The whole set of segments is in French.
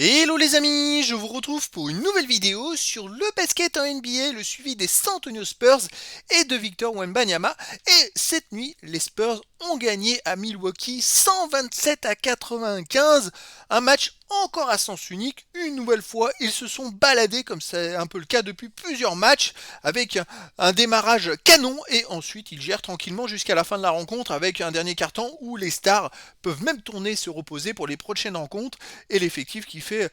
Hello les amis, je vous retrouve pour une nouvelle vidéo sur le basket en NBA, le suivi des San Antonio Spurs et de Victor Wembanyama. Et cette nuit, les Spurs ont gagné à Milwaukee 127 à 95, un match encore à sens unique. Une nouvelle fois, ils se sont baladés comme c'est un peu le cas depuis plusieurs matchs avec un démarrage canon et ensuite ils gèrent tranquillement jusqu'à la fin de la rencontre avec un dernier quart-temps où les stars peuvent même tourner, se reposer pour les prochaines rencontres et l'effectif qui fait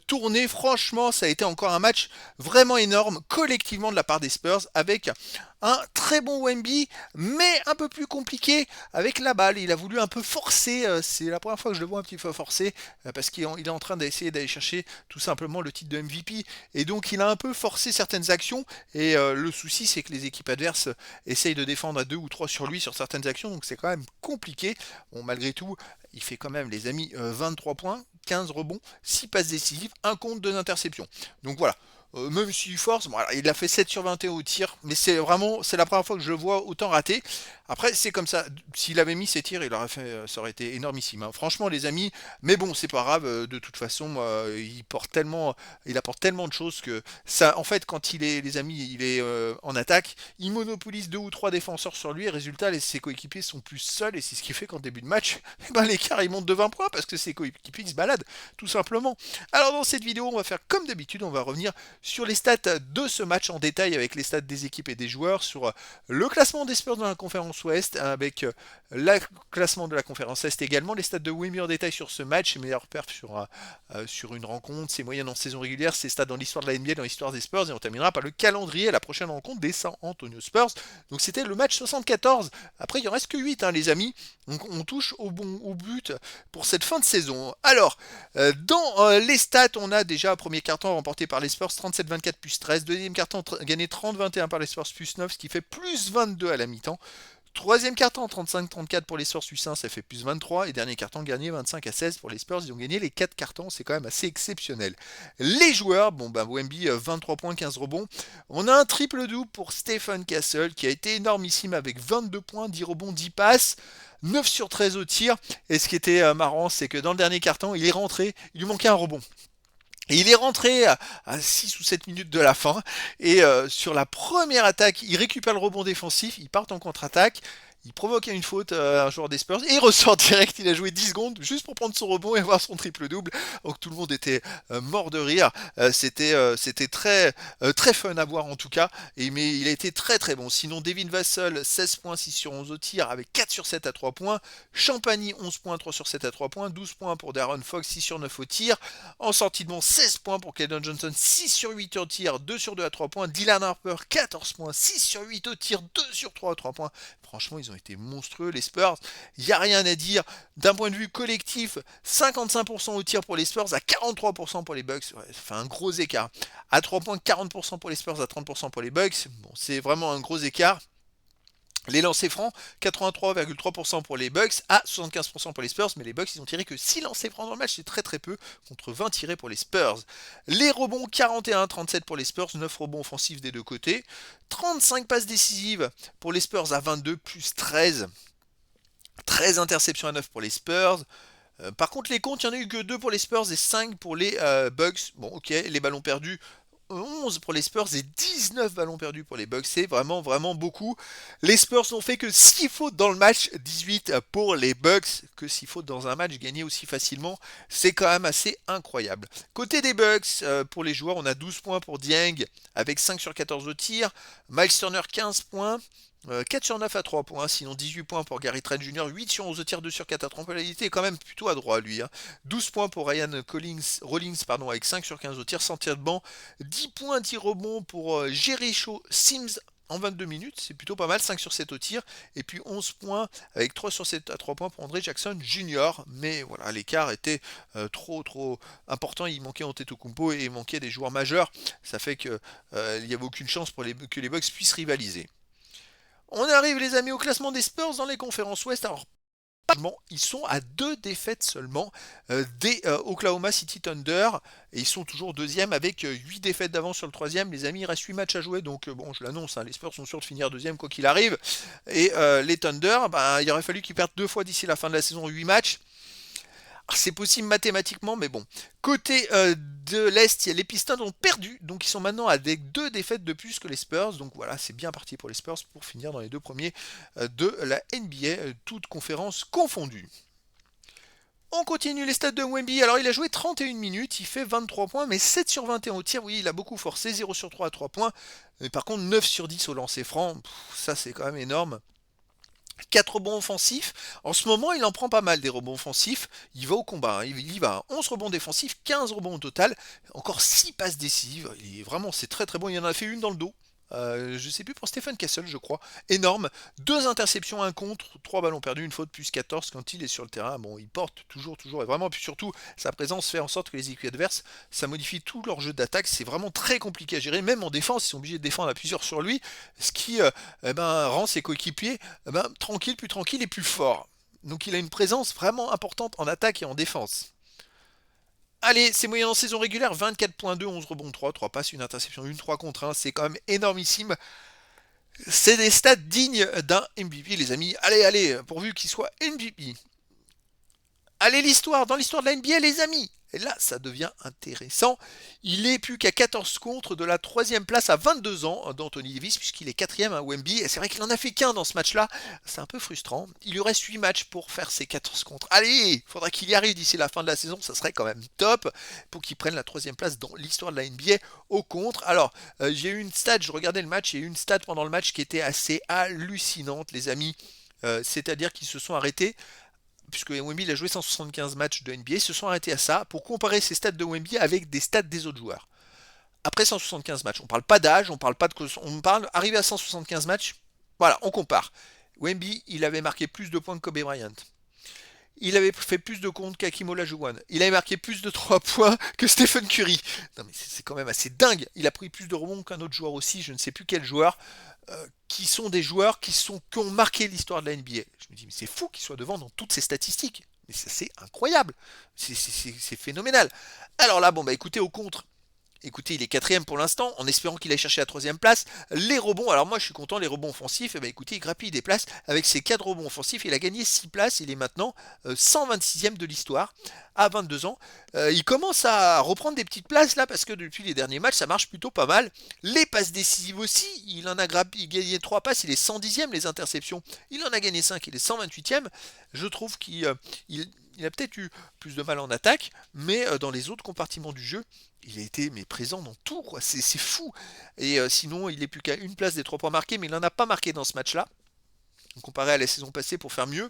tourner. Franchement, ça a été encore un match vraiment énorme collectivement de la part des Spurs avec un très bon Wemby, mais un peu plus compliqué avec la balle. Il a voulu un peu forcer, c'est la première fois que je le vois un petit peu forcer, parce qu'il est en train d'essayer d'aller chercher tout simplement le titre de MVP, et donc il a un peu forcé certaines actions, et le souci c'est que les équipes adverses essayent de défendre à 2 ou 3 sur lui sur certaines actions, donc c'est quand même compliqué. Bon, malgré tout, il fait quand même, les amis, 23 points, 15 rebonds, 6 passes décisives, 1 contre, 2 interceptions. Donc voilà, même s'il force, bon, alors, il a fait 7 sur 21 au tir, mais c'est la première fois que je le vois autant raté. Après, c'est comme ça. S'il avait mis ses tirs, ça aurait été énormissime, hein. Franchement, les amis, mais bon, c'est pas grave. De toute façon, il apporte tellement de choses que ça, en fait, quand les amis, il est en attaque, il monopolise 2 ou 3 défenseurs sur lui. Et résultat, ses coéquipiers sont plus seuls, et c'est ce qui fait qu'en début de match, eh ben, l'écart il monte de 20 points parce que ses coéquipiers se baladent, tout simplement. Alors, dans cette vidéo, on va faire comme d'habitude, on va revenir sur les stats de ce match en détail avec les stats des équipes et des joueurs, sur le classement des Spurs dans la conférence Ouest avec le classement de la conférence Est également, les stats de Wemby en détail sur ce match, ses meilleurs perfs sur une rencontre, ses moyennes en saison régulière, ses stats dans l'histoire de la NBA, dans l'histoire des Spurs, et on terminera par le calendrier, la prochaine rencontre des San Antonio Spurs. Donc c'était le match 74. Après, il en reste que 8, hein, les amis. Donc on touche au but pour cette fin de saison. Alors, dans les stats, on a déjà premier carton remporté par les Spurs 37-24 plus 13. Deuxième carton gagné 30-21 par les Spurs plus 9, ce qui fait plus 22 à la mi-temps. Troisième carton 35-34 pour les Spurs plus 1, ça fait plus 23. Et dernier carton gagné 25-16 pour les Spurs. Ils ont gagné les 4 cartons, c'est quand même assez exceptionnel. Les joueurs, bon ben Wemby 23 points, 15 rebonds. On a un triple-double pour Stephen Castle qui a été énormissime avec 22 points, 10 rebonds, 10 passes. 9 sur 13 au tir. Et ce qui était marrant, c'est que dans le dernier carton, il est rentré, il lui manquait un rebond. Et il est rentré à 6 ou 7 minutes de la fin. Et sur la première attaque, il récupère le rebond défensif, il part en contre-attaque. Il provoque une faute à un joueur des Spurs et il ressort direct. Il a joué 10 secondes juste pour prendre son rebond et avoir son triple-double. Donc tout le monde était mort de rire. C'était très fun à voir en tout cas. Mais il a été très très bon. Sinon, Devin Vassell, 16 points, 6 sur 11 au tir avec 4 sur 7 à 3 points. Champagny, 11 points, 3 sur 7 à 3 points. 12 points pour Darren Fox, 6 sur 9 au tir. En sortie de banc, 16 points pour Keldon Johnson, 6 sur 8 au tir, 2 sur 2 à 3 points. Dylan Harper, 14 points, 6 sur 8 au tir, 2 sur 3 à 3 points. Franchement, ils ont été monstrueux, les Spurs. Il n'y a rien à dire. D'un point de vue collectif, 55% au tir pour les Spurs, à 43% pour les Bucks. Ouais, ça fait un gros écart. À 3 points, 40% pour les Spurs, à 30% pour les Bucks. Bon, c'est vraiment un gros écart. Les lancers francs, 83,3% pour les Bucks à 75% pour les Spurs, mais les Bucks ils ont tiré que 6 lancers francs dans le match, c'est très très peu, contre 20 tirés pour les Spurs. Les rebonds, 41-37 pour les Spurs, 9 rebonds offensifs des deux côtés, 35 passes décisives pour les Spurs à 22 plus 13, 13 interceptions à 9 pour les Spurs. Par contre, les comptes, il n'y en a eu que 2 pour les Spurs et 5 pour les Bucks. Bon, ok, les ballons perdus, 11 pour les Spurs et 19 ballons perdus pour les Bucks. C'est vraiment, vraiment beaucoup. Les Spurs n'ont fait que 6 fautes dans le match, 18 pour les Bucks. Que 6 fautes dans un match gagné aussi facilement, c'est quand même assez incroyable. Côté des Bucks, pour les joueurs, on a 12 points pour Dieng avec 5 sur 14 au tir. Miles Turner, 15 points. 4 sur 9 à 3 points, sinon 18 points pour Gary Trent Jr., 8 sur 11 au tir, 2 sur 4 à 3 points. Il était quand même plutôt adroit lui, hein. 12 points pour Ryan Rollins avec 5 sur 15 au tir, sans tir de banc. 10 points, 10 rebonds pour Jericho Sims en 22 minutes, c'est plutôt pas mal, 5 sur 7 au tir. Et puis 11 points avec 3 sur 7 à 3 points pour André Jackson Jr. Mais voilà, l'écart était trop important. Il manquait Antetokounmpo et il manquait des joueurs majeurs. Ça fait que il n'y avait aucune chance pour que les Bucks puissent rivaliser. On arrive les amis au classement des Spurs dans les conférences Ouest. Alors ils sont à 2 défaites seulement des Oklahoma City Thunder et ils sont toujours deuxième avec 8 défaites d'avance sur le troisième. Les amis, il reste 8 matchs à jouer, donc bon, je l'annonce, hein, les Spurs sont sûrs de finir deuxième quoi qu'il arrive. Et les Thunder, il aurait fallu qu'ils perdent 2 fois d'ici la fin de la saison, 8 matchs. C'est possible mathématiquement, mais bon. Côté de l'Est, les Pistons ont perdu, donc ils sont maintenant avec 2 défaites de plus que les Spurs. Donc voilà, c'est bien parti pour les Spurs pour finir dans les 2 premiers de la NBA, toutes conférences confondues. On continue les stats de Wemby. Alors il a joué 31 minutes, il fait 23 points, mais 7 sur 21 au tir. Oui, il a beaucoup forcé, 0 sur 3 à 3 points. Mais par contre, 9 sur 10 au lancer franc, ça c'est quand même énorme. 4 rebonds offensifs. En ce moment, il en prend pas mal des rebonds offensifs. Il va au combat, hein. Il y va. 11 rebonds défensifs, 15 rebonds au total. Encore 6 passes décisives. Vraiment, c'est très très bon. Il en a fait une dans le dos. Je sais plus pour Stephen Castle, je crois. Énorme. 2 interceptions, un contre, 3 ballons perdus, une faute, plus 14 quand il est sur le terrain. Bon, il porte toujours. Et vraiment, puis surtout, sa présence fait en sorte que les équipes adverses, ça modifie tout leur jeu d'attaque. C'est vraiment très compliqué à gérer. Même en défense, ils sont obligés de défendre à plusieurs sur lui. Ce qui rend ses coéquipiers tranquilles, plus tranquilles et plus forts. Donc il a une présence vraiment importante en attaque et en défense. Allez, c'est moyen en saison régulière, 24.2, 11 rebonds, 3 passes, une interception, une 3 contre 1, c'est quand même énormissime. C'est des stats dignes d'un MVP, les amis. Allez, pourvu qu'il soit MVP. Allez, dans l'histoire de la NBA, les amis. Et là, ça devient intéressant. Il est plus qu'à 14 contre de la 3e place à 22 ans d'Anthony Davis, puisqu'il est 4e à Wemby. Et c'est vrai qu'il en a fait qu'un dans ce match-là. C'est un peu frustrant. Il lui reste 8 matchs pour faire ses 14 contre. Allez, il faudra qu'il y arrive d'ici la fin de la saison. Ça serait quand même top pour qu'il prenne la 3e place dans l'histoire de la NBA au contre. Alors, j'ai eu une stat, je regardais le match, j'ai eu une stat pendant le match qui était assez hallucinante, les amis. C'est-à-dire qu'ils se sont arrêtés puisque Wemby il a joué 175 matchs de NBA, se sont arrêtés à ça pour comparer ses stats de Wemby avec des stats des autres joueurs. Après 175 matchs, on parle pas d'âge, on parle pas de on parle arrivé à 175 matchs, voilà, on compare. Wemby, il avait marqué plus de points que Kobe Bryant. Il avait fait plus de comptes qu'Hakeem Olajuwon. Il avait marqué plus de 3 points que Stephen Curry. Non mais c'est quand même assez dingue. Il a pris plus de rebonds qu'un autre joueur aussi, je ne sais plus quel joueur, qui sont des joueurs qui ont marqué l'histoire de la NBA. Je me dis, mais c'est fou qu'il soit devant dans toutes ces statistiques. Mais c'est incroyable. C'est phénoménal. Alors là, bon bah écoutez, au contre, écoutez, il est 4e pour l'instant, en espérant qu'il aille chercher la 3e place. Les rebonds, alors moi je suis content, les rebonds offensifs, et écoutez, il grappille des places. Avec ses 4 rebonds offensifs, il a gagné 6 places, il est maintenant 126e de l'histoire, à 22 ans. Il commence à reprendre des petites places là, parce que depuis les derniers matchs, ça marche plutôt pas mal. Les passes décisives aussi, il en a gagné 3 passes, il est 110e, les interceptions. Il en a gagné 5, il est 128e. Je trouve qu'il a peut-être eu plus de mal en attaque, mais dans les autres compartiments du jeu, il a été présent dans tout, quoi. C'est fou. Et sinon, il n'est plus qu'à une place des 3 points marqués, mais il n'en a pas marqué dans ce match-là, comparé à la saison passée pour faire mieux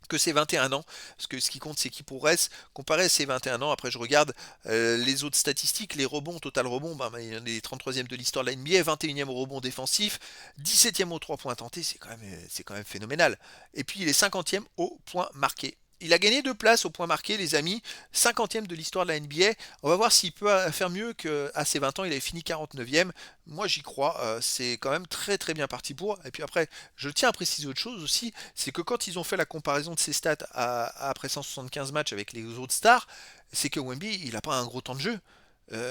que ses 21 ans, parce que ce qui compte c'est qu'il progresse, comparé à ses 21 ans, après je regarde les autres statistiques, les rebonds, total rebond, il est 33e de l'histoire de la NBA, 21e au rebond défensif, 17e aux 3 points tentés, c'est quand même phénoménal. Et puis il est 50e au point marqué. Il a gagné 2 places au point marqué, les amis. 50e de l'histoire de la NBA. On va voir s'il peut faire mieux qu'à ses 20 ans. Il avait fini 49e. Moi, j'y crois. C'est quand même très très bien parti pour. Et puis après, je tiens à préciser autre chose aussi. C'est que quand ils ont fait la comparaison de ses stats après 175 matchs avec les autres stars, c'est que Wemby, il n'a pas un gros temps de jeu.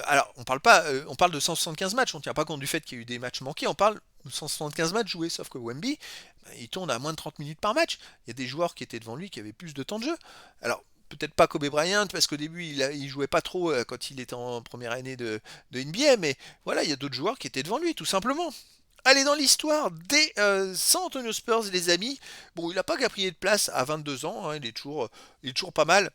Alors, on parle de 175 matchs, on ne tient pas compte du fait qu'il y a eu des matchs manqués, on parle de 175 matchs joués, sauf que Wemby, il tourne à moins de 30 minutes par match. Il y a des joueurs qui étaient devant lui qui avaient plus de temps de jeu. Alors, peut-être pas Kobe Bryant, parce qu'au début, il jouait pas trop quand il était en première année de NBA, mais voilà, il y a d'autres joueurs qui étaient devant lui, tout simplement. Allez, dans l'histoire des San Antonio Spurs, les amis, bon, il n'a pas gaspillé de place à 22 ans, hein, il est toujours pas mal.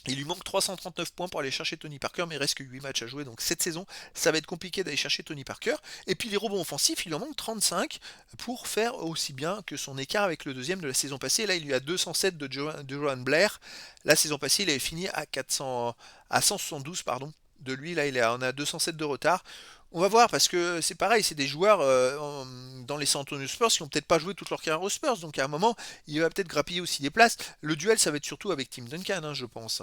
Il lui manque 339 points pour aller chercher Tony Parker, mais il reste que 8 matchs à jouer, donc cette saison, ça va être compliqué d'aller chercher Tony Parker. Et puis les rebonds offensifs, il en manque 35 pour faire aussi bien que son écart avec le deuxième de la saison passée. Là, il lui a 207 de Joan Blair. La saison passée, il avait fini à 172, pardon. De lui, là, on a 207 de retard. On va voir parce que c'est pareil, c'est des joueurs dans les San Antonio Spurs qui ont peut-être pas joué toute leur carrière aux Spurs, donc à un moment il va peut-être grappiller aussi des places. Le duel ça va être surtout avec Tim Duncan, hein, je pense.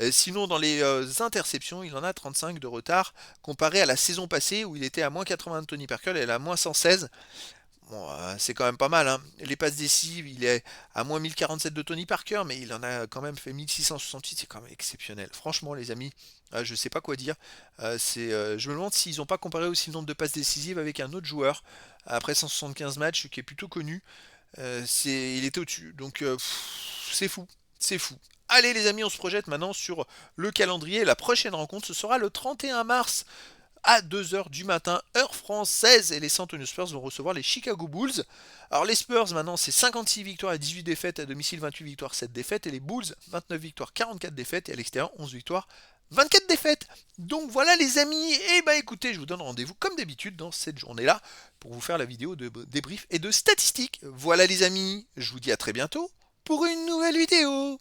Sinon dans les interceptions, il en a 35 de retard comparé à la saison passée où il était à moins 80 de Tony Parker et à moins 116. Bon, c'est quand même pas mal, hein. Les passes décisives, il est à moins 1047 de Tony Parker, mais il en a quand même fait 1668, c'est quand même exceptionnel. Franchement, les amis, je sais pas quoi dire. Je me demande s'ils n'ont pas comparé aussi le nombre de passes décisives avec un autre joueur après 175 matchs qui est plutôt connu. Il était au-dessus, donc c'est fou. C'est fou. Allez les amis, on se projette maintenant sur le calendrier. La prochaine rencontre, ce sera le 31 mars à 2 heures du matin, heure française, et les San Antonio Spurs vont recevoir les Chicago Bulls. Alors les Spurs maintenant c'est 56 victoires et 18 défaites, à domicile 28 victoires, 7 défaites, et les Bulls 29 victoires, 44 défaites, et à l'extérieur 11 victoires, 24 défaites. Donc voilà les amis, et bah écoutez, je vous donne rendez-vous comme d'habitude dans cette journée-là pour vous faire la vidéo de débrief et de statistiques. Voilà les amis, je vous dis à très bientôt pour une nouvelle vidéo.